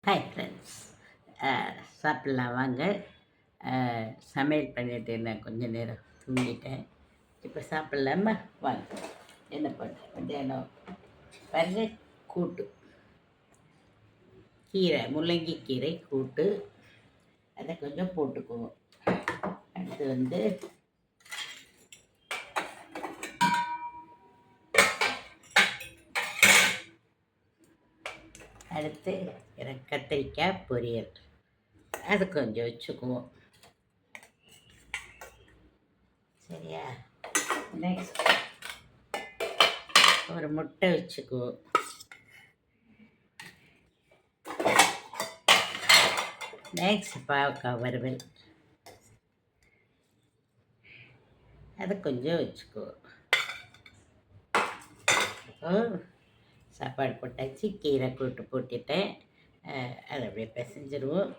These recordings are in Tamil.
Hi friends. சாப்பிட்லாம் வாங்க. சமையல் பண்ணிட்டு நான் கொஞ்ச நேரம் தூங்கிட்டேன். இப்போ சாப்பிட்லாமா? வாங்க. என்ன பண்ணேன் மத்தியானம் பாருங்க, கூட்டு கீரை, முள்ளங்கி கீரை கூட்டு. அதை கொஞ்சம் போட்டுக்குவோம். அடுத்து கத்திரிக்காய் பொரியல், அது கொஞ்சம் வச்சுக்குவோம். சரியா? நெக்ஸ்ட் ஒரு முட்டை வச்சுக்குவோம். நெக்ஸ்ட் பாவக்காய் வறுவல், அதை கொஞ்சம் வச்சுக்குவோம். சாப்பாடு போட்டாச்சு, கீரை கூட்டு போட்டுட்டேன். அதை அப்படியே பிசைஞ்சிருவோம்.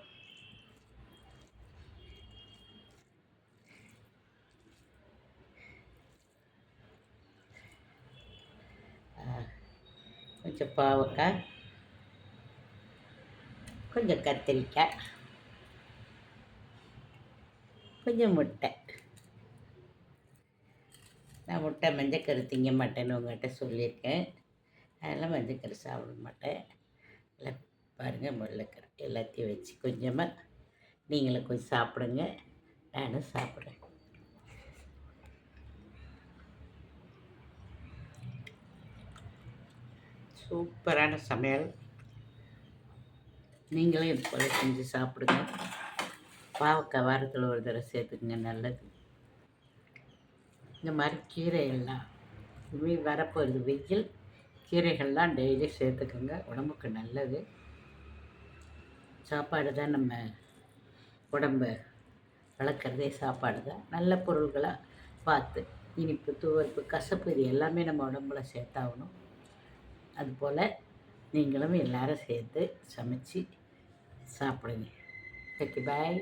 கொஞ்சம் பாவக்காய், கொஞ்சம் கத்திரிக்காய், கொஞ்சம் முட்டை. நான் முட்டை மஞ்சக்கரு திங்க மாட்டேன்னு உங்கள்கிட்ட சொல்லியிருக்கேன். அதெல்லாம் மஞ்சக்கரு சாப்பிட மாட்டேன். இல்லை பாருங்கள், முருளைக்கரு எல்லாத்தையும் வச்சு கொஞ்சமாக நீங்களும் கொஞ்சம் சாப்பிடுங்க, நானும் சாப்பிட்றேன். சூப்பரான சமையல். நீங்களும் இது போல செஞ்சு சாப்பிடுங்க. பாவக்காய் வாரத்தில் ஒரு தடவை சேர்த்துக்குங்க, நல்லது. இந்த மாதிரி கீரைகள்லாம் இனிமேல் வரப்போகுது வெயில், கீரைகள்லாம் டெய்லி சேர்த்துக்குங்க, உடம்புக்கு நல்லது. சாப்பாடு தான் நம்ம உடம்பை வளர்க்குறதே, சாப்பாடு தான். நல்ல பொருள்களாக பார்த்து, இனிப்பு, துவர்ப்பு, கசப்பு, இது எல்லாமே நம்ம உடம்புல சேர்த்தாகணும். அதுபோல் நீங்களும் எல்லாரும் சேர்த்து சமைச்சு சாப்பிடுங்க. ஓகே, பாய்.